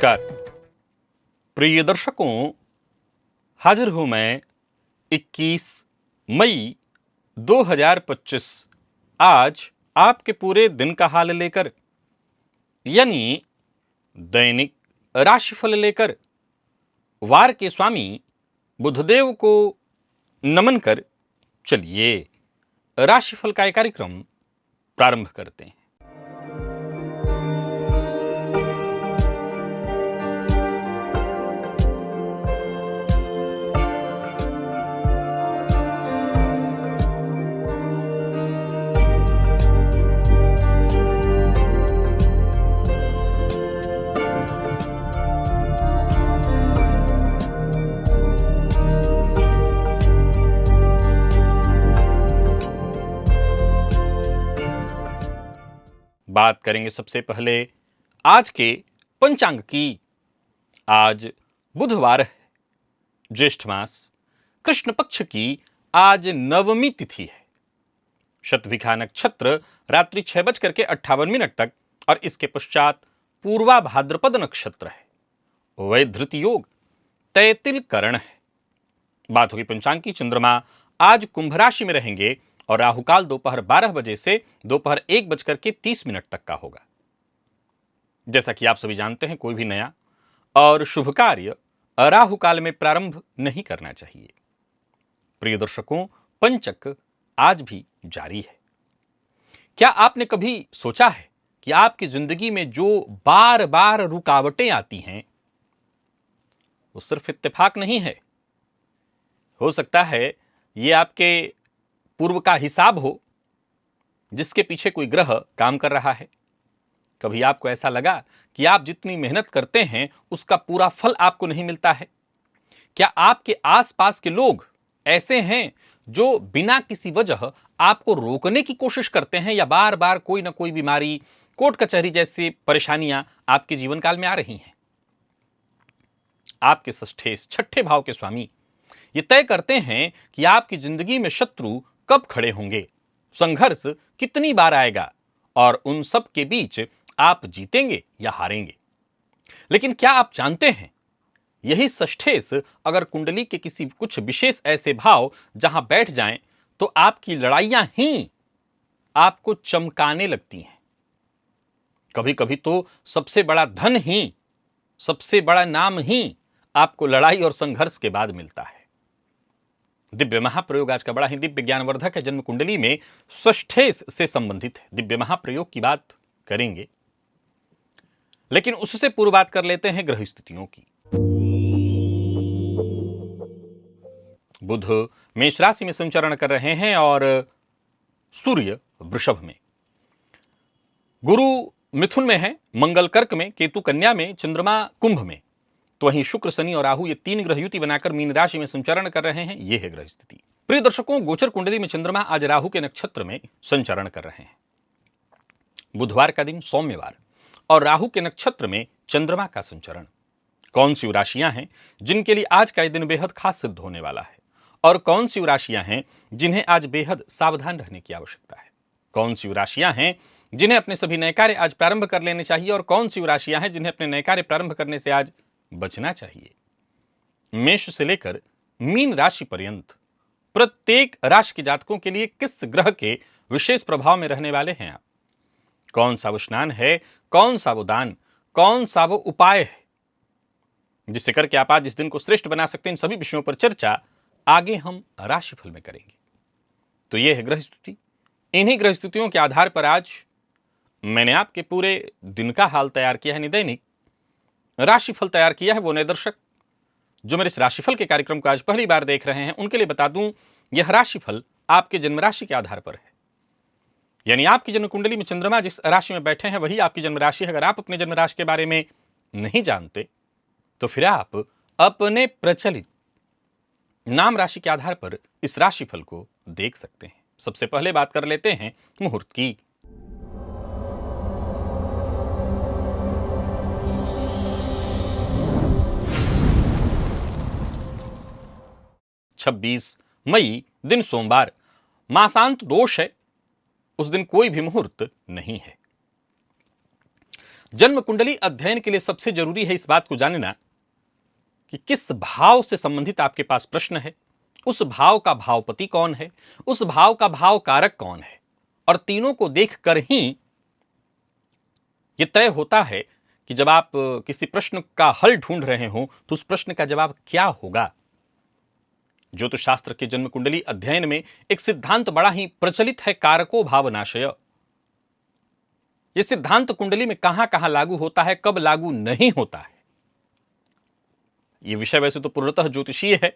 नमस्कार प्रिय दर्शकों, हाजिर हूं मैं 21 मई 2025 आज आपके पूरे दिन का हाल लेकर, यानी दैनिक राशिफल लेकर। वार के स्वामी बुधदेव को नमन कर चलिए राशिफल का एक कार्यक्रम प्रारंभ करते हैं। बात करेंगे सबसे पहले आज के पंचांग की। आज बुधवार है, ज्येष्ठ मास, कृष्ण पक्ष की आज नवमी तिथि है। शतभिखा नक्षत्र रात्रि 6:58 तक और इसके पश्चात पूर्वा भाद्रपद नक्षत्र है। वैधृत योग तैतिल करण है। बात होगी पंचांग की। चंद्रमा आज कुंभ राशि में रहेंगे और राहुकाल दोपहर 12 बजे से दोपहर 1:30 तक का होगा। जैसा कि आप सभी जानते हैं, कोई भी नया और शुभ कार्य राहुकाल में प्रारंभ नहीं करना चाहिए। प्रिय दर्शकों, पंचक आज भी जारी है। क्या आपने कभी सोचा है कि आपकी जिंदगी में जो बार बार रुकावटें आती हैं वो सिर्फ इत्तेफाक नहीं है। हो सकता है ये आपके पूर्व का हिसाब हो जिसके पीछे कोई ग्रह काम कर रहा है। कभी आपको ऐसा लगा कि आप जितनी मेहनत करते हैं उसका पूरा फल आपको नहीं मिलता है? क्या आपके आसपास के लोग ऐसे हैं जो बिना किसी वजह आपको रोकने की कोशिश करते हैं, या बार बार कोई ना कोई बीमारी, कोर्ट कचहरी जैसी परेशानियां आपके जीवन काल में आ रही हैं? आपके षष्ठे छठे भाव के स्वामी ये तय करते हैं कि आपकी जिंदगी में शत्रु कब खड़े होंगे, संघर्ष कितनी बार आएगा और उन सब के बीच आप जीतेंगे या हारेंगे। लेकिन क्या आप जानते हैं, यही षष्ठेश अगर कुंडली के किसी कुछ विशेष ऐसे भाव जहां बैठ जाएं तो आपकी लड़ाइयां ही आपको चमकाने लगती हैं। कभी कभी तो सबसे बड़ा धन ही, सबसे बड़ा नाम ही आपको लड़ाई और संघर्ष के बाद मिलता है। दिव्य महाप्रयोग आज का बड़ा ही दिव्य ज्ञानवर्धक है। जन्म कुंडली में षष्ठेश से संबंधित है। दिव्य महाप्रयोग की बात करेंगे, लेकिन उससे पूर्व बात कर लेते हैं ग्रह स्थितियों की। बुध मेष राशि में संचरण कर रहे हैं और सूर्य वृषभ में, गुरु मिथुन में है, मंगल कर्क में, केतु कन्या में, चंद्रमा कुंभ में। तो वहीं शुक्र, शनि और राहु ये तीन ग्रह युति बनाकर मीन राशि में संचरण कर रहे हैं। यह है ग्रह स्थिति। प्रिय दर्शकों, गोचर कुंडली में चंद्रमा आज राहु के नक्षत्र में संचरण कर रहे हैं। बुधवार का दिन सौम्यवार और राहु के नक्षत्र में चंद्रमा का संचरण। कौन सी राशियां हैं जिनके लिए आज का यह दिन बेहद खास सिद्ध होने वाला है, और कौन सी राशियां हैं जिन्हें आज बेहद सावधान रहने की आवश्यकता है? कौन सी राशियां हैं जिन्हें अपने सभी नए कार्य आज प्रारंभ कर लेने चाहिए, और कौन सी राशियां हैं जिन्हें अपने नए कार्य प्रारंभ करने से आज बचना चाहिए? मेष से लेकर मीन राशि पर्यंत प्रत्येक राशि के जातकों के लिए किस ग्रह के विशेष प्रभाव में रहने वाले हैं आप? कौन सा वो स्नान है, कौन सा वो दान, कौन सा वो उपाय है जिससे करके आप आज इस दिन को श्रेष्ठ बना सकते हैं? इन सभी विषयों पर चर्चा आगे हम राशिफल में करेंगे। तो यह है ग्रह स्थिति। इन्हीं ग्रह स्थितियों के आधार पर आज मैंने आपके पूरे दिन का हाल तैयार किया है, दैनिक राशिफल तैयार किया है। वो नए दर्शक जो मेरे इस राशिफल के कार्यक्रम को आज पहली बार देख रहे हैं उनके लिए बता दूं, यह राशिफल आपके जन्म राशि के आधार पर है। यानी आपकी जन्म कुंडली में चंद्रमा जिस राशि में बैठे हैं वही आपकी जन्म राशि है। अगर आप अपने जन्म राशि के बारे में नहीं जानते तो फिर आप अपने प्रचलित नाम राशि के आधार पर इस राशिफल को देख सकते हैं। सबसे पहले बात कर लेते हैं मुहूर्त की। 26 मई दिन सोमवार, मासांत दोष है, उस दिन कोई भी मुहूर्त नहीं है। जन्म कुंडली अध्ययन के लिए सबसे जरूरी है इस बात को जानना कि किस भाव से संबंधित आपके पास प्रश्न है, उस भाव का भावपति कौन है, उस भाव का भाव कारक कौन है, और तीनों को देखकर ही यह तय होता है कि जब आप किसी प्रश्न का हल ढूंढ रहे हो तो उस प्रश्न का जवाब क्या होगा। ज्योतिष शास्त्र के जन्म कुंडली अध्ययन में एक सिद्धांत बड़ा ही प्रचलित है, कारको भावनाशय। यह सिद्धांत कुंडली में कहां कहां लागू होता है, कब लागू नहीं होता है। यह विषय वैसे तो पूर्णतः ज्योतिषीय है,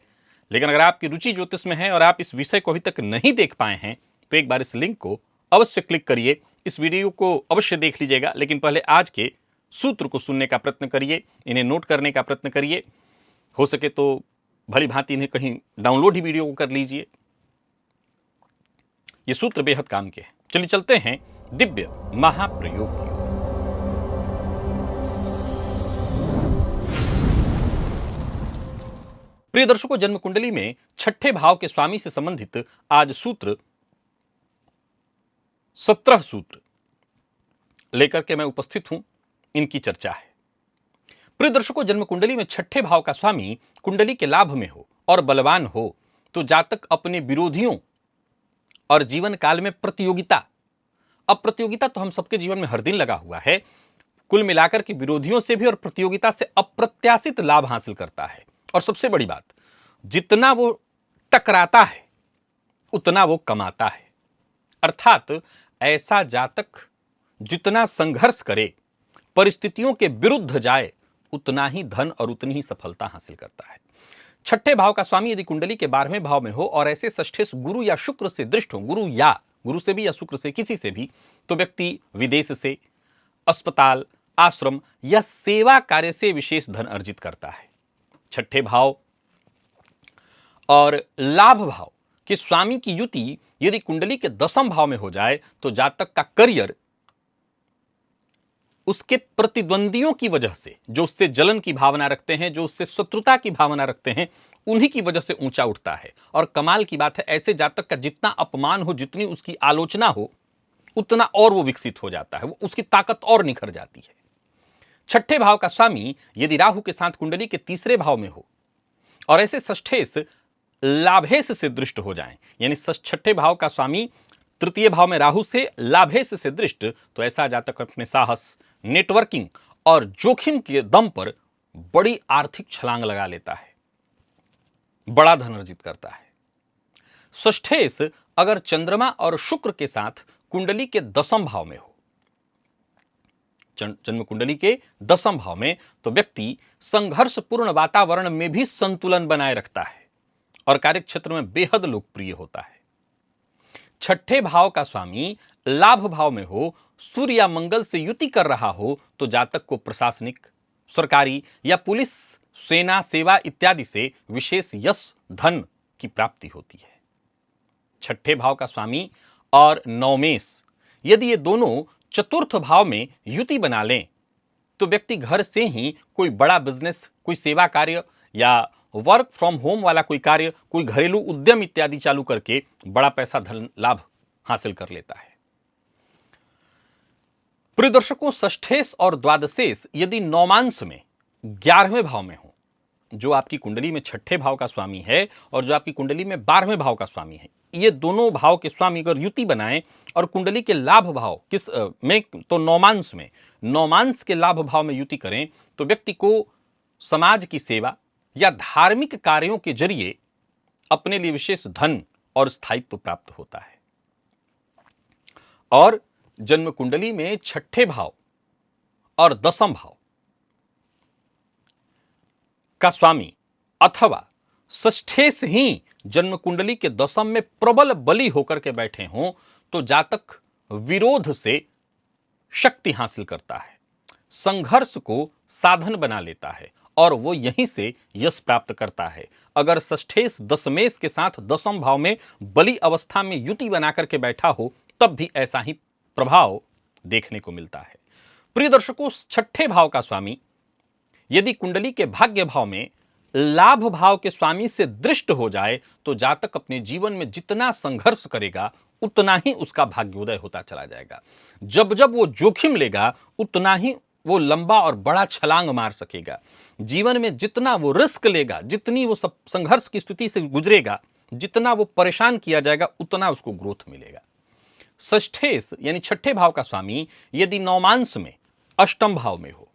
लेकिन अगर आपकी रुचि ज्योतिष में है और आप इस विषय को अभी तक नहीं देख पाए हैं तो एक बार इस लिंक को अवश्य क्लिक करिए, इस वीडियो को अवश्य देख लीजिएगा। लेकिन पहले आज के सूत्र को सुनने का प्रयत्न करिए, इन्हें नोट करने का प्रयत्न करिए। हो सके तो भली भांति इन्हें कहीं डाउनलोड ही वीडियो को कर लीजिए। ये सूत्र बेहद काम के हैं। चलिए चलते हैं दिव्य महाप्रयोग की ओर। प्रिय दर्शकों, जन्म कुंडली में छठे भाव के स्वामी से संबंधित आज सूत्र 17 सूत्र लेकर के मैं उपस्थित हूं, इनकी चर्चा है। प्रिय दर्शकों, जन्म कुंडली में छठे भाव का स्वामी कुंडली के लाभ में हो और बलवान हो तो जातक अपने विरोधियों और जीवन काल में प्रतियोगिता, अब प्रतियोगिता तो हम सबके जीवन में हर दिन लगा हुआ है, कुल मिलाकर के विरोधियों से भी और प्रतियोगिता से अप्रत्याशित लाभ हासिल करता है। और सबसे बड़ी बात, जितना वो टकराता है उतना वो कमाता है। अर्थात ऐसा जातक जितना संघर्ष करे, परिस्थितियों के विरुद्ध जाए, उतना ही धन और उतनी ही सफलता हासिल करता है। छठे भाव का स्वामी यदि कुंडली के 12वें भाव में हो और ऐसे षष्ठेश गुरु या शुक्र से दृष्ट हो, गुरु से भी या शुक्र से, किसी से भी, तो व्यक्ति विदेश से, अस्पताल, आश्रम या सेवा कार्य से विशेष धन अर्जित करता है। छठे भाव और लाभ भाव के स्वामी की युति यदि कुंडली के 10वें भाव में हो जाए तो जातक का करियर उसके प्रतिद्वंदियों की वजह से, जो उससे जलन की भावना रखते हैं, जो उससे शत्रुता की भावना रखते हैं, उन्हीं की वजह से ऊंचा उठता है। और कमाल की बात है, ऐसे जातक का जितना अपमान हो, जितनी उसकी आलोचना हो, उतना और वो विकसित हो जाता है, वो उसकी ताकत और निखर जाती है। छठे भाव का स्वामी यदि राहु के साथ कुंडली के 3रे भाव में हो और ऐसे षष्ठेश लाभेश से दृष्ट हो जाएं, यानी छठे भाव का स्वामी 3य भाव में राहु से लाभेश से दृष्ट, तो ऐसा जातक अपने साहस, नेटवर्किंग और जोखिम के दम पर बड़ी आर्थिक छलांग लगा लेता है, बड़ा धन अर्जित करता है। षष्ठेश अगर चंद्रमा और शुक्र के साथ कुंडली के 10वें भाव में हो, जन्म कुंडली के 10वें भाव में, तो व्यक्ति संघर्षपूर्ण वातावरण में भी संतुलन बनाए रखता है और कार्यक्षेत्र में बेहद लोकप्रिय होता है। छठे भाव का स्वामी लाभ भाव में हो, सूर्य या मंगल से युति कर रहा हो, तो जातक को प्रशासनिक, सरकारी या पुलिस, सेना, सेवा इत्यादि से विशेष यश, धन की प्राप्ति होती है। छठे भाव का स्वामी और नवमेश यदि ये दोनों चतुर्थ भाव में युति बना लें तो व्यक्ति घर से ही कोई बड़ा बिजनेस, कोई सेवा कार्य या वर्क फ्रॉम होम वाला कोई कार्य, कोई घरेलू उद्यम इत्यादि चालू करके बड़ा पैसा, धन लाभ हासिल कर लेता है। प्रिय दर्शकों, षष्ठेश और द्वादशेश यदि नौमांश में 11वें भाव में हो, जो आपकी कुंडली में छठे भाव का स्वामी है और जो आपकी कुंडली में 12वें भाव का स्वामी है, ये दोनों भाव के स्वामी अगर युति बनाएं और कुंडली के लाभ भाव किस में, तो नौमांश के लाभ भाव में युति करें, तो व्यक्ति को समाज की सेवा या धार्मिक कार्यों के जरिए अपने लिए विशेष धन और स्थायित्व प्राप्त होता है। और जन्म कुंडली में छठे भाव और 10वें भाव का स्वामी अथवा षष्ठेश ही जन्म कुंडली के 10वें में प्रबल बली होकर के बैठे हों, तो जातक विरोध से शक्ति हासिल करता है, संघर्ष को साधन बना लेता है और वो यहीं से यश प्राप्त करता है। अगर षष्ठेश दशमेश के साथ 10वें भाव में बली अवस्था में युति बना करके बैठा हो, तब भी ऐसा ही प्रभाव देखने को मिलता है। प्रिय दर्शकों, छठे भाव का स्वामी यदि कुंडली के भाग्य भाव में लाभ भाव के स्वामी से दृष्ट हो जाए, तो जातक अपने जीवन में जितना संघर्ष करेगा उतना ही उसका भाग्योदय होता चला जाएगा। जब जब वो जोखिम लेगा उतना ही वो लंबा और बड़ा छलांग मार सकेगा। जीवन में जितना वो रिस्क लेगा, जितनी वो सब संघर्ष की स्थिति से गुजरेगा, जितना वो परेशान किया जाएगा, उतना उसको ग्रोथ मिलेगा। षष्ठेश यानी छठे भाव का स्वामी यदि नौमांस में अष्टम भाव में हो,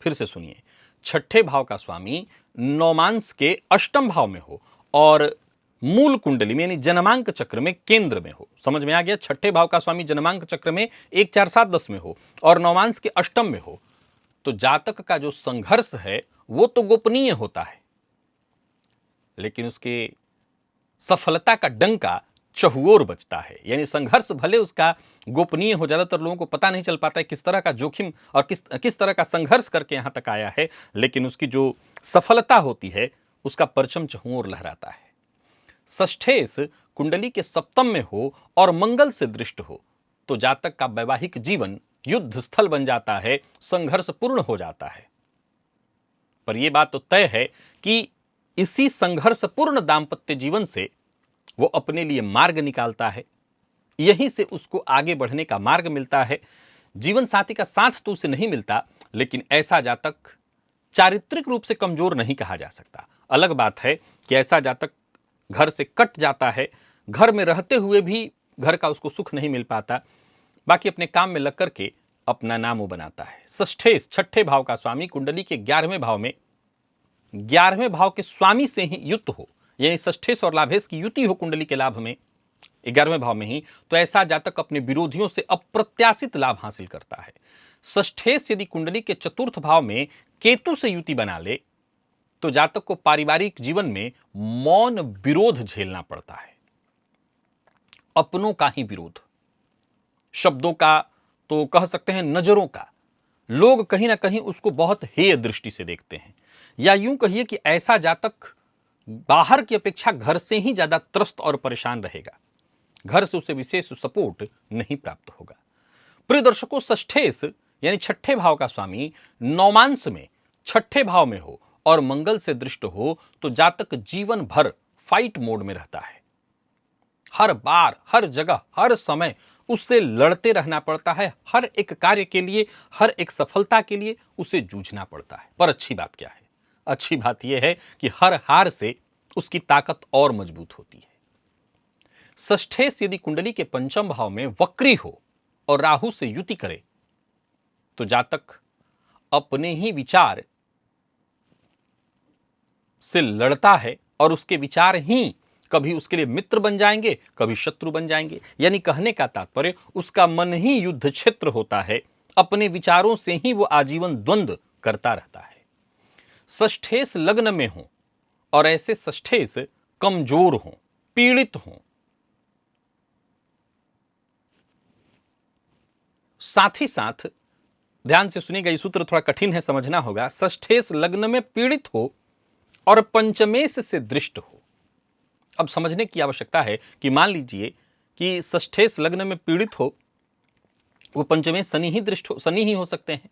फिर से सुनिए, छठे भाव का स्वामी नौमांस के अष्टम भाव में हो और मूल कुंडली में यानी जन्मांक चक्र में केंद्र में हो। समझ में आ गया? छठे भाव का स्वामी जन्मांक चक्र में 1 4 7 10 में हो और नौमांस के अष्टम में हो, तो जातक का जो संघर्ष है वो तो गोपनीय होता है, लेकिन उसके सफलता का डंका चहुओर बजता है। यानी संघर्ष भले उसका गोपनीय हो, ज्यादातर लोगों को पता नहीं चल पाता है किस तरह का जोखिम और किस तरह का संघर्ष करके यहां तक आया है, लेकिन उसकी जो सफलता होती है उसका परचम चहुओर लहराता है। षष्ठेश कुंडली के सप्तम में हो और मंगल से दृष्ट हो, तो जातक का वैवाहिक जीवन युद्ध स्थल बन जाता है, संघर्ष पूर्ण हो जाता है। पर यह बात तो तय है कि इसी संघर्ष पूर्ण दाम्पत्य जीवन से वो अपने लिए मार्ग निकालता है, यहीं से उसको आगे बढ़ने का मार्ग मिलता है। जीवन साथी का साथ तो उसे नहीं मिलता, लेकिन ऐसा जातक चारित्रिक रूप से कमजोर नहीं कहा जा सकता। अलग बात है कि ऐसा जातक घर से कट जाता है, घर में रहते हुए भी घर का उसको सुख नहीं मिल पाता, बाकी अपने काम में लग करके अपना नाम वो बनाता है। षष्ठेश छठे भाव का स्वामी कुंडली के 11वें भाव में 11वें भाव के स्वामी से ही युक्त हो, यानी षष्ठेश और लाभेश की युति हो कुंडली के लाभ में 11वें भाव में ही, तो ऐसा जातक अपने विरोधियों से अप्रत्याशित लाभ हासिल करता है। षष्ठेश यदि कुंडली के चतुर्थ भाव में केतु से युति बना ले, तो जातक को पारिवारिक जीवन में मौन विरोध झेलना पड़ता है, अपनों का ही विरोध, शब्दों का तो कह सकते हैं नजरों का। लोग कहीं ना कहीं उसको बहुत हेय दृष्टि से देखते हैं, या यूं कहिए कि ऐसा जातक बाहर की अपेक्षा घर से ही ज्यादा त्रस्त और परेशान रहेगा, घर से उसे विशेष सपोर्ट नहीं प्राप्त होगा। प्रिय दर्शकों, षष्ठेश यानी छठे भाव का स्वामी नौमांस में छठे भाव में हो और मंगल से दृष्ट हो, तो जातक जीवन भर फाइट मोड में रहता है। हर बार, हर जगह, हर समय उससे लड़ते रहना पड़ता है। हर एक कार्य के लिए, हर एक सफलता के लिए उसे जूझना पड़ता है। पर अच्छी बात क्या है? अच्छी बात यह है कि हर हार से उसकी ताकत और मजबूत होती है। षष्ठेश यदि कुंडली के पंचम भाव में वक्री हो और राहु से युति करे, तो जातक अपने ही विचार से लड़ता है और उसके विचार ही कभी उसके लिए मित्र बन जाएंगे, कभी शत्रु बन जाएंगे। यानी कहने का तात्पर्य, उसका मन ही युद्ध क्षेत्र होता है, अपने विचारों से ही वो आजीवन द्वंद्व करता रहता है। षष्ठेश लग्न में हो और ऐसे षष्ठेश कमजोर हो, पीड़ित हो, साथ ही साथ ध्यान से सुनिएगा, ये सूत्र थोड़ा कठिन है, समझना होगा। षष्ठेश लग्न में पीड़ित हो और पंचमेश से दृष्ट हो। अब समझने की आवश्यकता है कि मान लीजिए कि षष्ठेश लग्न में पीड़ित हो, वो पंचमेश शनि ही दृष्ट हो, शनि ही हो सकते हैं,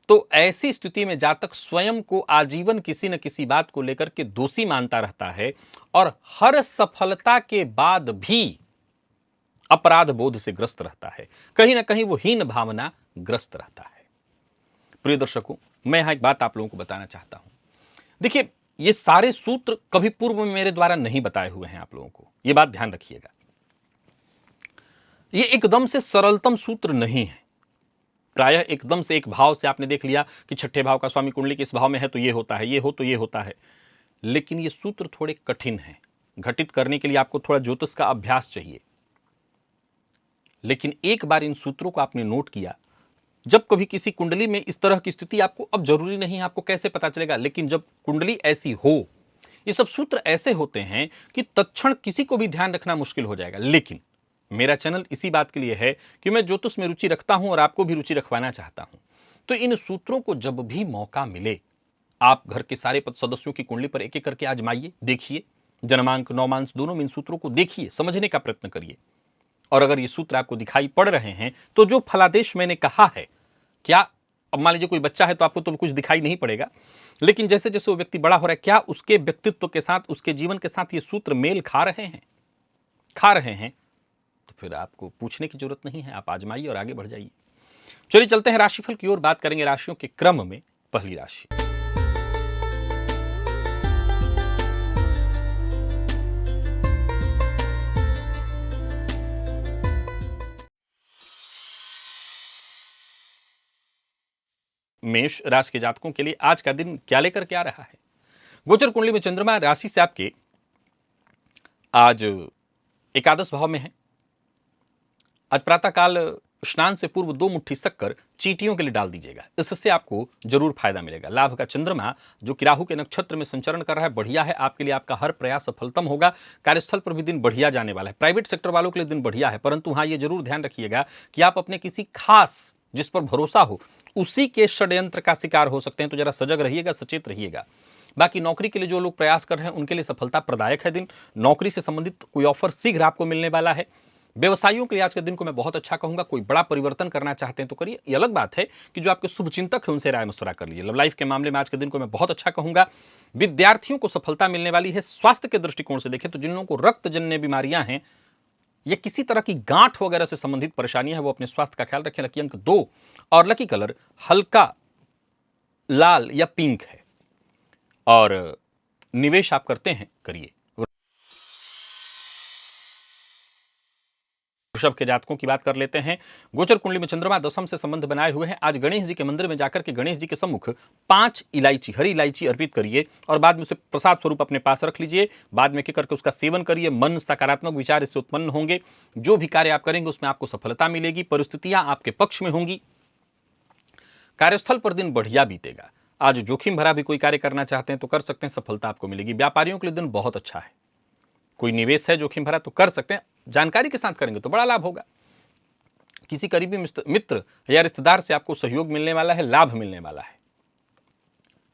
तो ऐसी स्थिति में जातक स्वयं को आजीवन किसी न किसी बात को लेकर के दोषी मानता रहता है और हर सफलता के बाद भी अपराध बोध से ग्रस्त रहता है, कहीं ना कहीं वो हीन भावना ग्रस्त रहता है। प्रिय दर्शकों, मैं यहां एक बात आप लोगों को बताना चाहता हूं। देखिए, ये सारे सूत्र कभी पूर्व में मेरे द्वारा नहीं बताए हुए हैं आप लोगों को, ये बात ध्यान रखिएगा। ये एकदम से सरलतम सूत्र नहीं है। प्रायः एकदम से एक भाव से आपने देख लिया कि छठे भाव का स्वामी कुंडली के इस भाव में है तो ये होता है, ये हो तो ये होता है, लेकिन ये सूत्र थोड़े कठिन हैं। घटित करने के लिए आपको थोड़ा ज्योतिष का अभ्यास चाहिए। लेकिन एक बार इन सूत्रों को आपने नोट किया, जब कभी किसी कुंडली में इस तरह की स्थिति, आपको अब जरूरी नहीं है आपको कैसे पता चलेगा, लेकिन जब कुंडली ऐसी हो, ये सब सूत्र ऐसे होते हैं कि तत्क्षण किसी को भी ध्यान रखना मुश्किल हो जाएगा। लेकिन मेरा चैनल इसी बात के लिए है कि मैं ज्योतिष में रुचि रखता हूं और आपको भी रुचि रखवाना चाहता हूं। तो इन सूत्रों को जब भी मौका मिले, आप घर के सारे सदस्यों की कुंडली पर एक एक करके आजमाइए, देखिए, जन्मांक नौमांस दोनों में इन सूत्रों को देखिए, समझने का प्रयत्न करिए। और अगर ये सूत्र आपको दिखाई पड़ रहे हैं, तो जो फलादेश मैंने कहा है, क्या अब मान लीजिए कोई बच्चा है तो आपको तो कुछ दिखाई नहीं पड़ेगा, लेकिन जैसे जैसे वो व्यक्ति बड़ा हो रहा है, क्या उसके व्यक्तित्व के साथ, उसके जीवन के साथ ये सूत्र मेल खा रहे हैं, तो फिर आपको पूछने की जरूरत नहीं है, आप आजमाइए और आगे बढ़ जाइए। चलिए चलते हैं राशिफल की ओर, बात करेंगे राशियों के क्रम में। पहली राशि मेष राशि के जातकों के लिए आज का दिन क्या लेकर के आ रहा है। गोचर कुंडली में चंद्रमा राशि से आपके आज एकादश भाव में है। आज प्रातःकाल स्नान से पूर्व 2 मुट्ठी शक्कर चींटियों के लिए डाल दीजिएगा, इससे आपको जरूर फायदा मिलेगा। लाभ का चंद्रमा जो कि राहु के नक्षत्र में संचरण कर रहा है, बढ़िया है आपके लिए। आपका हर प्रयास सफलतम होगा। कार्यस्थल पर भी दिन बढ़िया जाने वाला है। प्राइवेट सेक्टर वालों के लिए दिन बढ़िया है, परंतु हाँ, ये जरूर ध्यान रखिएगा कि आप अपने किसी खास जिस पर भरोसा हो उसी के षड्यंत्र का शिकार हो सकते हैं, तो जरा सजग रहिएगा, सचेत रहिएगा। बाकी नौकरी के लिए जो लोग प्रयास कर रहे हैं उनके लिए सफलता प्रदायक है दिन। नौकरी से संबंधित कोई ऑफर शीघ्र आपको मिलने वाला है। व्यवसायियों के लिए आज के दिन को मैं बहुत अच्छा कहूंगा। कोई बड़ा परिवर्तन करना चाहते हैं तो करिए। ये अलग बात है कि जो आपके शुभचिंतक है उनसे राय मशवरा कर लीजिए। लव लाइफ के मामले में आज के दिन को मैं बहुत अच्छा कहूंगा। विद्यार्थियों को सफलता मिलने वाली है। स्वास्थ्य के दृष्टिकोण से देखें तो जिन लोगों को रक्तजन्य बीमारियां हैं या किसी तरह की गांठ वगैरह से संबंधित परेशानियां हैं, वो अपने स्वास्थ्य का ख्याल रखें। लकी अंक 2 और लकी कलर हल्का लाल या पिंक है। और निवेश आप करते हैं, करिए। वृषभ के जातकों की बात कर लेते हैं। गोचर कुंडली में चंद्रमा दशम से संबंध बनाए हुए हैं। आज गणेश जी के मंदिर में जाकर के गणेश जी के सम्मुख 5 इलायची, हरी इलायची अर्पित करिए और बाद में उसे प्रसाद स्वरूप अपने पास रख लीजिए। बाद में करके उसका सेवन करिए। मन सकारात्मक विचार इससे उत्पन्न होंगे। जो भी कार्य आप करेंगे उसमें आपको सफलता मिलेगी। परिस्थितियां आपके पक्ष में होंगी। कार्यस्थल पर दिन बढ़िया बीतेगा। आज जोखिम भरा भी कोई कार्य करना चाहते हैं तो कर सकते हैं, सफलता आपको मिलेगी। व्यापारियों के लिए दिन बहुत अच्छा है। कोई निवेश है जोखिम भरा तो कर सकते हैं, जानकारी के साथ करेंगे तो बड़ा लाभ होगा। किसी करीबी मित्र या रिश्तेदार से आपको सहयोग मिलने वाला है, लाभ मिलने वाला है।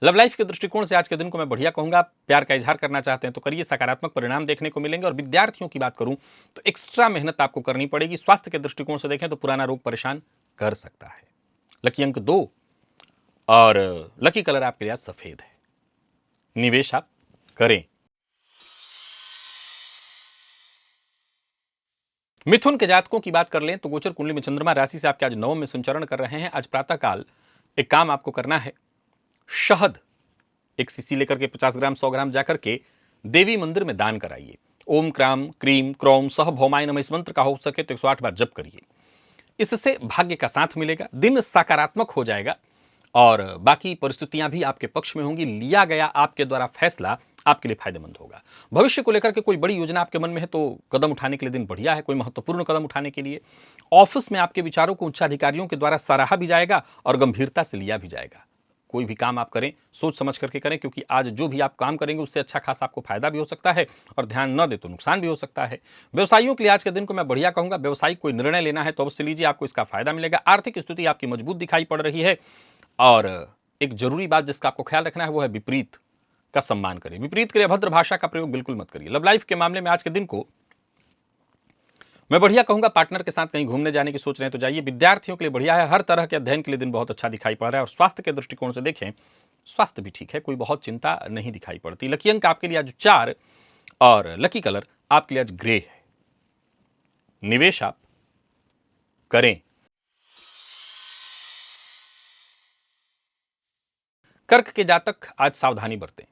लव लाइफ के दृष्टिकोण से आज के दिन को मैं बढ़िया कहूंगा। प्यार का इजहार करना चाहते हैं तो करिए, सकारात्मक परिणाम देखने को मिलेंगे। और विद्यार्थियों की बात करूं तो एक्स्ट्रा मेहनत आपको करनी पड़ेगी। स्वास्थ्य के दृष्टिकोण से देखें तो पुराना रोग परेशान कर सकता है। लकी अंक 2 और लकी कलर आपके लिए आज सफेद है। निवेश आप करें। मिथुन के जातकों की बात कर लें तो गोचर कुंडली में चंद्रमा राशि से आपके आज नवम में संचरण कर रहे हैं। आज प्रातःकाल एक काम आपको करना है। शहद एक सीसी लेकर के 50 ग्राम 100 ग्राम जाकर के देवी मंदिर में दान कराइए। ओम क्राम क्रीम क्रौम सह भौमाय नमः इस मंत्र का हो सके तो 108 बार जप करिए। इससे भाग्य का साथ मिलेगा। दिन सकारात्मक हो जाएगा और बाकी परिस्थितियां भी आपके पक्ष में होंगी। लिया गया आपके द्वारा फैसला आपके लिए फायदेमंद होगा। भविष्य को लेकर के कोई बड़ी योजना आपके मन में है तो कदम उठाने के लिए दिन बढ़िया है। कोई महत्वपूर्ण कदम उठाने के लिए ऑफिस में आपके विचारों को उच्चाधिकारियों के द्वारा सराहा भी जाएगा और गंभीरता से लिया भी जाएगा। कोई भी काम आप करें सोच समझ करके करें, क्योंकि आज जो भी आप काम करेंगे उससे अच्छा खासा आपको फायदा भी हो सकता है और ध्यान न दे तो नुकसान भी हो सकता है। व्यवसायियों के लिए आज के दिन को मैं बढ़िया कहूंगा। व्यवसायिक कोई निर्णय लेना है तो अवश्य लीजिए, आपको इसका फायदा मिलेगा। आर्थिक स्थिति आपकी मजबूत दिखाई पड़ रही है। और एक जरूरी बात जिसका आपको ख्याल रखना है वो है विपरीत का सम्मान करिए। विपरीत के लिए अभद्र भाषा का प्रयोग बिल्कुल मत करिए। लव लाइफ के मामले में आज के दिन को मैं बढ़िया कहूंगा। पार्टनर के साथ कहीं घूमने जाने की सोच रहे हैं तो जाइए। विद्यार्थियों के लिए बढ़िया है। हर तरह के अध्ययन के लिए दिन बहुत अच्छा दिखाई पड़ रहा है। और स्वास्थ्य के दृष्टिकोण से देखें, स्वास्थ्य भी ठीक है, कोई बहुत चिंता नहीं दिखाई पड़ती। लकी अंक आपके लिए आज 4 और लकी कलर आपके लिए आज ग्रे है। निवेश आप करें। कर्क के जातक आज सावधानी बरतें।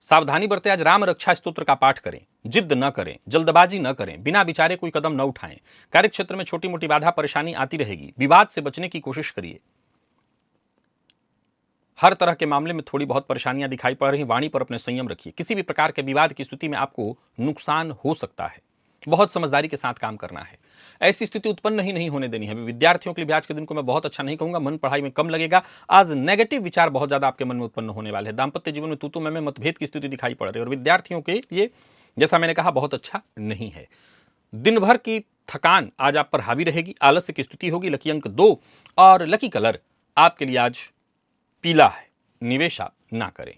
सावधानी बरतें। आज राम रक्षा स्तोत्र का पाठ करें। जिद न करें, जल्दबाजी न करें, बिना विचारे कोई कदम न उठाएं। कार्यक्षेत्र में छोटी मोटी बाधा परेशानी आती रहेगी। विवाद से बचने की कोशिश करिए। हर तरह के मामले में थोड़ी बहुत परेशानियां दिखाई पड़ रही। वाणी पर अपने संयम रखिए। किसी भी प्रकार के विवाद की स्थिति में आपको नुकसान हो सकता है। बहुत समझदारी के साथ काम करना है। ऐसी स्थिति उत्पन्न ही नहीं होने देनी है। विद्यार्थियों के लिए भी आज के दिन को मैं बहुत अच्छा नहीं कहूंगा। मन पढ़ाई में कम लगेगा। आज नेगेटिव विचार बहुत ज्यादा आपके मन में उत्पन्न होने वाले हैं। दाम्पत्य जीवन में तू मैं मतभेद की स्थिति दिखाई पड़ रही है और विद्यार्थियों के लिए जैसा मैंने कहा बहुत अच्छा नहीं है। दिन भर की थकान आज आप पर हावी रहेगी। आलस्य की स्थिति होगी। लकी अंक 2 और लकी कलर आपके लिए आज पीला है। निवेश आप ना करें।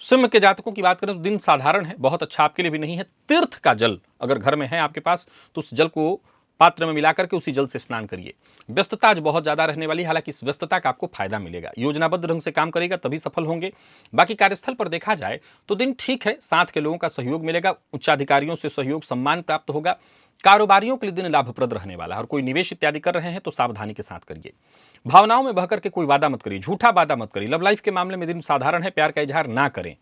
सिंह के जातकों की बात करें तो दिन साधारण है, बहुत अच्छा आपके लिए भी नहीं है। तीर्थ का जल अगर घर में है आपके पास तो उस जल को पात्र में मिलाकर के उसी जल से स्नान करिए। व्यस्तता आज बहुत ज्यादा रहने वाली है, हालांकि इस व्यस्तता का आपको फायदा मिलेगा। योजनाबद्ध ढंग से काम करेगा तभी सफल होंगे। बाकी कार्यस्थल पर देखा जाए तो दिन ठीक है, साथ के लोगों का सहयोग मिलेगा, उच्चाधिकारियों से सहयोग सम्मान प्राप्त होगा। कारोबारियों के लिए दिन लाभप्रद रहने वाला है, और कोई निवेश इत्यादि कर रहे हैं तो सावधानी के साथ करिए। भावनाओं में बहकर के कोई वादा मत करिए, झूठा वादा मत करिए। लव लाइफ के मामले में दिन साधारण है, प्यार का इजहार ना करें।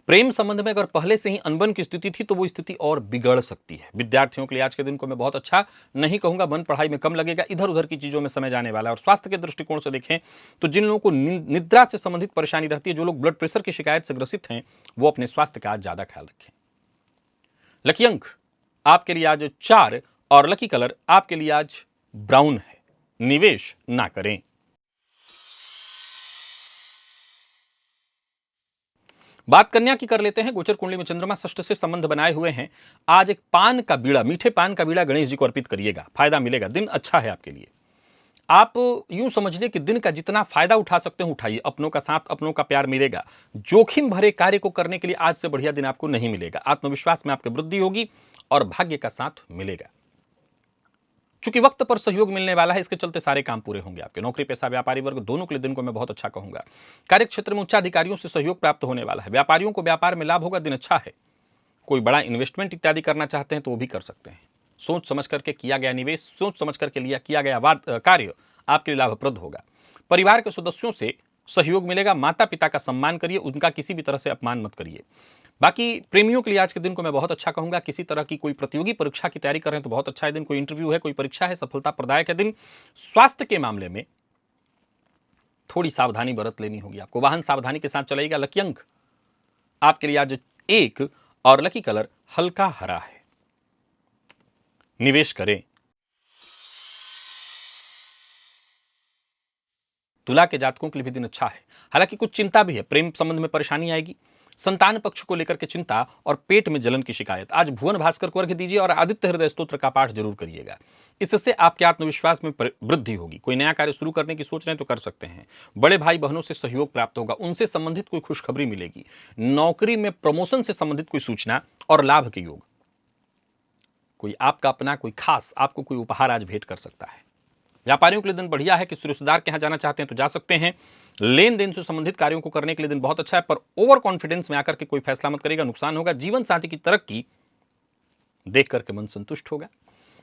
प्रेम संबंध में अगर पहले से ही अनबन की स्थिति थी तो वो स्थिति और बिगड़ सकती है। विद्यार्थियों के लिए आज के दिन को मैं बहुत अच्छा नहीं कहूंगा, मन पढ़ाई में कम लगेगा, इधर उधर की चीजों में समय जाने वाला है। और स्वास्थ्य के दृष्टिकोण से देखें तो जिन लोगों को निद्रा से संबंधित परेशानी रहती है, जो लोग ब्लड प्रेशर की शिकायत से ग्रसित हैं, वो अपने स्वास्थ्य का आज ज्यादा ख्याल रखें। लकी अंक आपके लिए आज 4 और लकी कलर आपके लिए आज ब्राउन है। निवेश ना करें। बात कन्या की कर लेते हैं। गोचर कुंडली में चंद्रमा षष्ठ से संबंध बनाए हुए हैं। आज एक पान का बीड़ा, मीठे पान का बीड़ा गणेश जी को अर्पित करिएगा, फायदा मिलेगा। दिन अच्छा है आपके लिए। आप यूं समझिए कि दिन का जितना फायदा उठा सकते हैं उठाइए। अपनों का साथ, अपनों का प्यार मिलेगा। जोखिम भरे कार्य को करने के लिए आज से बढ़िया दिन आपको नहीं मिलेगा। आत्मविश्वास में आपकी वृद्धि होगी और भाग्य का साथ मिलेगा। चूंकि वक्त पर सहयोग मिलने वाला है, इसके चलते सारे काम पूरे होंगे आपके। नौकरी पेशा व्यापारी वर्ग दोनों के लिए दिन को मैं बहुत अच्छा कहूंगा। कार्य क्षेत्र में उच्चाधिकारियों से सहयोग प्राप्त होने वाला है। व्यापारियों को व्यापार में लाभ होगा, दिन अच्छा है। कोई बड़ा इन्वेस्टमेंट इत्यादि करना चाहते हैं तो वो भी कर सकते हैं। सोच समझ करके किया गया निवेश, सोच समझ करके किया गया कार्य आपके लिए लाभप्रद होगा। परिवार के सदस्यों से सहयोग मिलेगा। माता पिता का सम्मान करिए, उनका किसी भी तरह से अपमान मत करिए। बाकी प्रेमियों के लिए आज के दिन को मैं बहुत अच्छा कहूंगा। किसी तरह की कोई प्रतियोगी परीक्षा की तैयारी कर रहे हैं तो बहुत अच्छा है दिन। कोई इंटरव्यू है, कोई परीक्षा है, सफलता प्रदायक है दिन। स्वास्थ्य के मामले में थोड़ी सावधानी बरत लेनी होगी आपको। वाहन सावधानी के साथ चलाइएगा। लकी अंक आपके लिए आज 1 और लकी कलर हल्का हरा है। निवेश करें। तुला के जातकों के लिए भी दिन अच्छा है, हालांकि कुछ चिंता भी है। प्रेम संबंध में परेशानी आएगी, संतान पक्ष को लेकर के चिंता और पेट में जलन की शिकायत। आज भुवन भास्कर को अर्घ्य दीजिए और आदित्य हृदय स्तोत्र का पाठ जरूर करिएगा। इससे आपके आत्मविश्वास में वृद्धि होगी। कोई नया कार्य शुरू करने की सोच रहे हैं तो कर सकते हैं। बड़े भाई बहनों से सहयोग प्राप्त होगा, उनसे संबंधित कोई खुशखबरी मिलेगी। नौकरी में प्रमोशन से संबंधित कोई सूचना और लाभ के योग। कोई आपका अपना कोई खास आपको कोई उपहार आज भेंट कर सकता है। व्यापारियों के लिए दिन बढ़िया है। किसी रिश्तेदार के यहां जाना चाहते हैं तो जा सकते हैं। लेन देन से संबंधित कार्यों को करने के लिए दिन बहुत अच्छा है, पर ओवर कॉन्फिडेंस में आकर के कोई फैसला मत करिएगा, नुकसान होगा। जीवन साथी की तरक्की देख करके मन संतुष्ट होगा।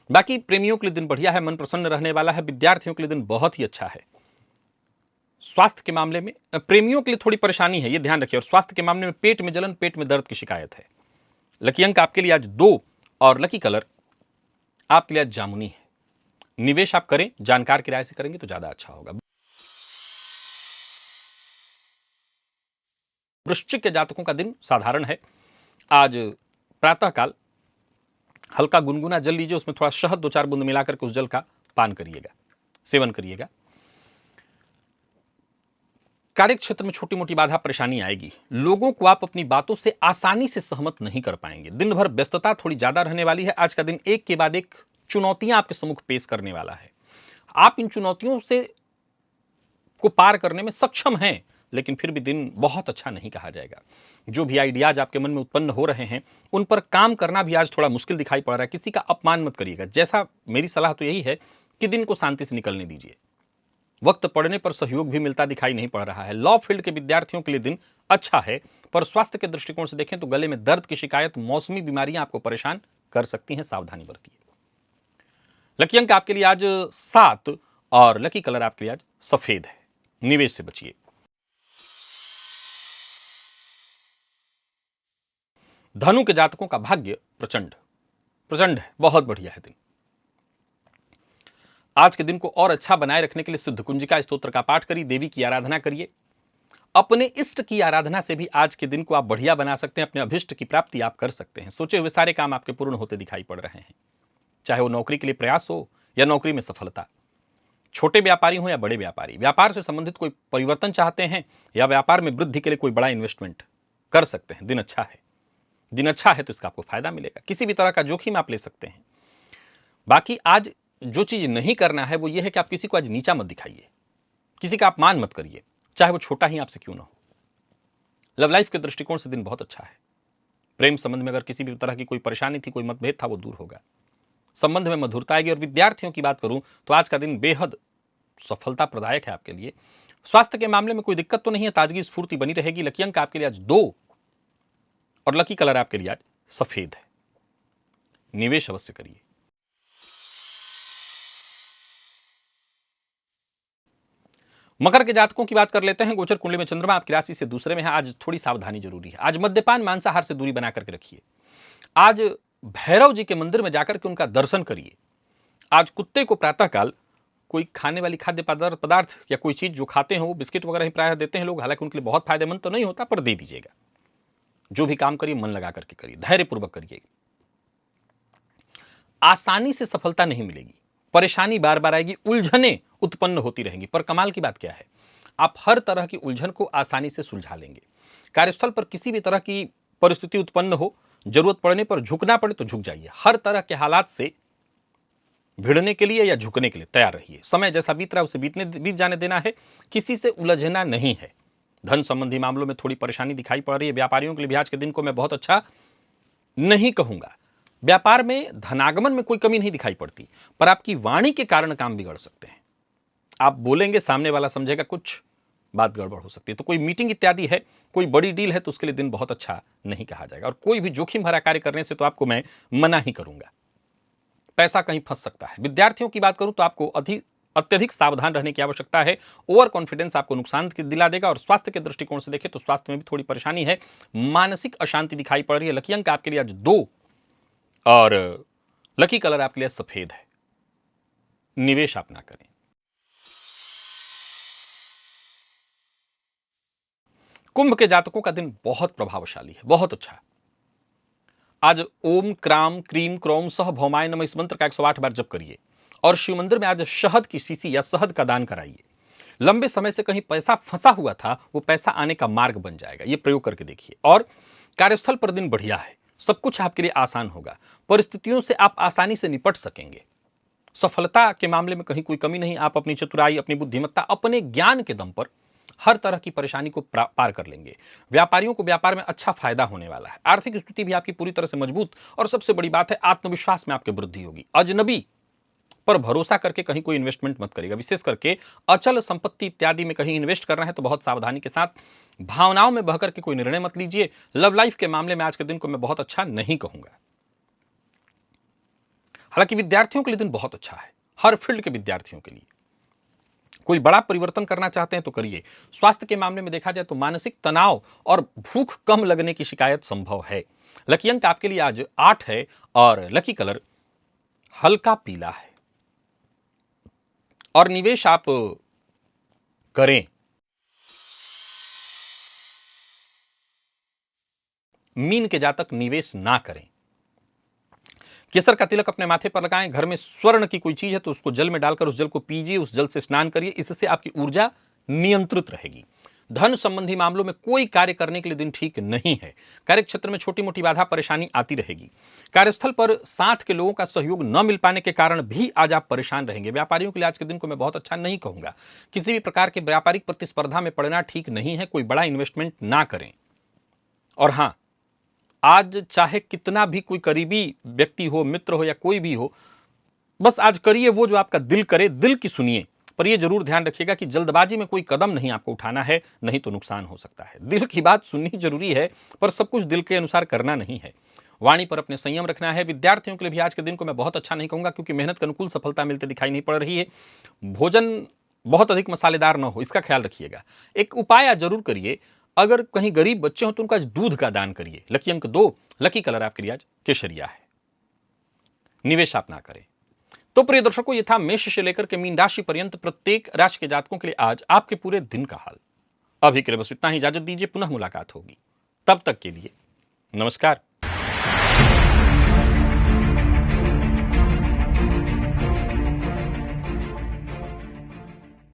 बाकी प्रेमियों के लिए दिन बढ़िया है, मन प्रसन्न रहने वाला है। विद्यार्थियों के लिए दिन बहुत ही अच्छा है। स्वास्थ्य के मामले में प्रेमियों के लिए थोड़ी परेशानी है, ये ध्यान रखिए। और स्वास्थ्य के मामले में पेट में जलन, पेट में दर्द की शिकायत है। लकी अंक आपके लिए आज 2 और लकी कलर आपके लिए आज जामुनी है। निवेश आप करें, जानकार की राय से करेंगे तो ज्यादा अच्छा होगा। वृश्चिक के जातकों का दिन साधारण है। आज प्रातःकाल हल्का गुनगुना जल लीजिए, उसमें थोड़ा शहद 2-4 बूंद मिलाकर के उस जल का पान करिएगा, सेवन करिएगा। कार्य क्षेत्र में छोटी मोटी बाधा परेशानी आएगी। लोगों को आप अपनी बातों से आसानी से सहमत नहीं कर पाएंगे। दिन भर व्यस्तता थोड़ी ज्यादा रहने वाली है। आज का दिन एक के बाद एक चुनौतियां आपके सम्मुख पेश करने वाला है। आप इन चुनौतियों से को पार करने में सक्षम हैं, लेकिन फिर भी दिन बहुत अच्छा नहीं कहा जाएगा। जो भी आइडियाज आपके मन में उत्पन्न हो रहे हैं, उन पर काम करना भी आज थोड़ा मुश्किल दिखाई पड़ रहा है। किसी का अपमान मत करिएगा। जैसा मेरी सलाह तो यही है कि दिन को शांति से निकलने दीजिए। वक्त पड़ने पर सहयोग भी मिलता दिखाई नहीं पड़ रहा है। लॉ फील्ड के विद्यार्थियों के लिए दिन अच्छा है, पर स्वास्थ्य के दृष्टिकोण से देखें तो गले में दर्द की शिकायत, मौसमी बीमारियां आपको परेशान कर सकती हैं, सावधानी बरतिए। लकी अंक आपके लिए आज 7 और लकी कलर आपके लिए आज सफेद है। निवेश से बचिए। धनु के जातकों का भाग्य प्रचंड प्रचंड है, बहुत बढ़िया है दिन। आज के दिन को और अच्छा बनाए रखने के लिए सिद्ध कुंजिका स्तोत्र का पाठ करिए, देवी की आराधना करिए। अपने इष्ट की आराधना से भी आज के दिन को आप बढ़िया बना सकते हैं। अपने अभिष्ट की प्राप्ति आप कर सकते हैं। सोचे हुए सारे काम आपके पूर्ण होते दिखाई पड़ रहे हैं, चाहे वो नौकरी के लिए प्रयास हो या नौकरी में सफलता। छोटे व्यापारी हो या बड़े व्यापारी, व्यापार से संबंधित कोई परिवर्तन चाहते हैं या व्यापार में वृद्धि के लिए कोई बड़ा इन्वेस्टमेंट कर सकते हैं, दिन अच्छा है। दिन अच्छा है तो इसका आपको फायदा मिलेगा। किसी भी तरह का जोखिम आप ले सकते हैं। बाकी आज जो चीज नहीं करना है वो ये है कि आप किसी को आज नीचा मत दिखाइए, किसी का अपमान मत करिए, चाहे वो छोटा ही आपसे क्यों ना हो। लव लाइफ के दृष्टिकोण से दिन बहुत अच्छा है। प्रेम संबंध में अगर किसी भी तरह की कोई परेशानी थी, कोई मतभेद था, वो दूर होगा। संबंध में मधुरता आएगी। और विद्यार्थियों की बात करूं तो आज का दिन बेहद सफलता प्रदायक है आपके लिए। स्वास्थ्य के मामले में कोई दिक्कत तो नहीं है, ताजगी स्फूर्ति बनी रहेगी। लकी अंक आपके लिए आज 2 और लकी कलर आपके लिए आज सफेद है। निवेश अवश्य करिए। मकर के जातकों की बात कर लेते हैं। गोचर कुंडली में चंद्रमा आपकी राशि से दूसरे में है। आज थोड़ी सावधानी जरूरी है। आज मद्यपान मांसाहार से दूरी बना करके रखिए। आज भैरव जी के मंदिर में जाकर के उनका दर्शन करिए। आज कुत्ते को प्रातःकाल कोई खाने वाली खाद्य पदार्थ या कोई चीज जो खाते हैं वो बिस्किट वगैरह ही प्रायः देते हैं लोग, हालांकि उनके लिए बहुत फायदेमंद तो नहीं होता, पर दे दीजिएगा। जो भी काम करिए मन लगा करके करिए, धैर्यपूर्वक करिए। आसानी से सफलता नहीं मिलेगी, परेशानी बार बार आएगी, उलझनें उत्पन्न होती रहेंगी। पर कमाल की बात क्या है, आप हर तरह की उलझन को आसानी से सुलझा लेंगे। कार्यस्थल पर किसी भी तरह की परिस्थिति उत्पन्न हो, जरूरत पड़ने पर झुकना पड़े तो झुक जाइए। हर तरह के हालात से भिड़ने के लिए या झुकने के लिए तैयार रहिए। समय जैसा बीत रहा है उसे बीत जाने देना है, किसी से उलझना नहीं है। धन संबंधी मामलों में थोड़ी परेशानी दिखाई पड़ रही है। व्यापारियों के लिए भी आज के दिन को मैं बहुत अच्छा नहीं कहूंगा। व्यापार में धनागमन में कोई कमी नहीं दिखाई पड़ती, पर आपकी वाणी के कारण काम बिगड़ सकते हैं। आप बोलेंगे, सामने वाला समझेगा, कुछ बात गड़बड़ हो सकती है। तो कोई मीटिंग इत्यादि है, कोई बड़ी डील है, तो उसके लिए दिन बहुत अच्छा नहीं कहा जाएगा। और कोई भी जोखिम भरा कार्य करने से तो आपको मैं मना ही करूंगा, पैसा कहीं फंस सकता है। विद्यार्थियों की बात करूं तो आपको अत्यधिक सावधान रहने की आवश्यकता है। ओवर कॉन्फिडेंस आपको नुकसान दिला देगा। और स्वास्थ्य के दृष्टिकोण से देखें तो स्वास्थ्य में भी थोड़ी परेशानी है, मानसिक अशांति दिखाई पड़ रही है। लकी अंक आपके लिए आज 2 और लकी कलर आपके लिए सफेद है। निवेश आप ना करें। कुंभ के जातकों का दिन बहुत प्रभावशाली है, बहुत अच्छा। आज ओम क्राम क्रीम क्रोम सह भौमाय नमः इस मंत्र का 108 बार जप करिए। और शिव मंदिर में आज शहद की शीशी या शहद का दान कराइए। लंबे समय से कहीं पैसा फंसा हुआ था, वो पैसा आने का मार्ग बन जाएगा। ये प्रयोग करके देखिए। और कार्यस्थल पर दिन बढ़िया है, सब कुछ आपके लिए आसान होगा। परिस्थितियों से आप आसानी से निपट सकेंगे। सफलता के मामले में कहीं कोई कमी नहीं। आप अपनी चतुराई, अपनी बुद्धिमत्ता, अपने ज्ञान के दम पर हर तरह की परेशानी को पार कर लेंगे। व्यापारियों को व्यापार में अच्छा फायदा होने वाला है। आर्थिक स्थिति भी आपकी पूरी तरह से मजबूत। और सबसे बड़ी बात है, आत्मविश्वास में आपकी वृद्धि होगी। अजनबी पर भरोसा करके कहीं कोई इन्वेस्टमेंट मत करिएगा। विशेष करके अचल संपत्ति इत्यादि में कहीं इन्वेस्ट करना है तो बहुत सावधानी के साथ, भावनाओं में बहकर के कोई निर्णय मत लीजिए। लव लाइफ के मामले में आज के दिन को मैं बहुत अच्छा नहीं कहूंगा। हालांकि विद्यार्थियों के लिए दिन बहुत अच्छा है, हर फील्ड के विद्यार्थियों के लिए। कोई बड़ा परिवर्तन करना चाहते हैं तो करिए। स्वास्थ्य के मामले में देखा जाए तो मानसिक तनाव और भूख कम लगने की शिकायत संभव है। लकी अंक आपके लिए आज 8 है और लकी कलर हल्का पीला है। और निवेश आप करें। मीन के जातक निवेश ना करें। केसर का तिलक अपने माथे पर लगाएं। घर में स्वर्ण की कोई चीज है तो उसको जल में डालकर उस जल को पीजिए, उस जल से स्नान करिए। इससे आपकी ऊर्जा नियंत्रित रहेगी। धन संबंधी मामलों में कोई कार्य करने के लिए दिन ठीक नहीं है। कार्य क्षेत्र में छोटी मोटी बाधा परेशानी आती रहेगी। कार्यस्थल पर साथ के लोगों का सहयोग न मिल पाने के कारण भी आज आप परेशान रहेंगे। व्यापारियों के लिए आज के दिन को मैं बहुत अच्छा नहीं कहूंगा। किसी भी प्रकार के व्यापारिक प्रतिस्पर्धा में पड़ना ठीक नहीं है। कोई बड़ा इन्वेस्टमेंट ना करें। और हां, आज चाहे कितना भी कोई करीबी व्यक्ति हो, मित्र हो या कोई भी हो, बस आज करिए वो जो आपका दिल करे, दिल की सुनिए। पर यह जरूर ध्यान रखिएगा कि जल्दबाजी में कोई कदम नहीं आपको उठाना है, नहीं तो नुकसान हो सकता है। दिल की बात सुननी जरूरी है, पर सब कुछ दिल के अनुसार करना नहीं है। वाणी पर अपने संयम रखना है। विद्यार्थियों के लिए भी आज के दिन को मैं बहुत अच्छा नहीं कहूंगा, क्योंकि मेहनत के अनुकूल सफलता मिलते दिखाई नहीं पड़ रही है। भोजन बहुत अधिक मसालेदार न हो, इसका ख्याल रखिएगा। एक उपाय आज जरूर करिए, अगर कहीं गरीब बच्चे हो तो उनको आज दूध का दान करिए। लकी अंक 2, लकी कलर आपके लिए आज केसरिया है। निवेश आप ना करें। तो प्रिय दर्शकों, ये था मेष से लेकर के मीन राशि पर्यंत प्रत्येक राशि के जातकों के लिए आज आपके पूरे दिन का हाल। अभी के लिए बस इतना ही, इजाजत दीजिए, पुनः मुलाकात होगी। तब तक के लिए नमस्कार।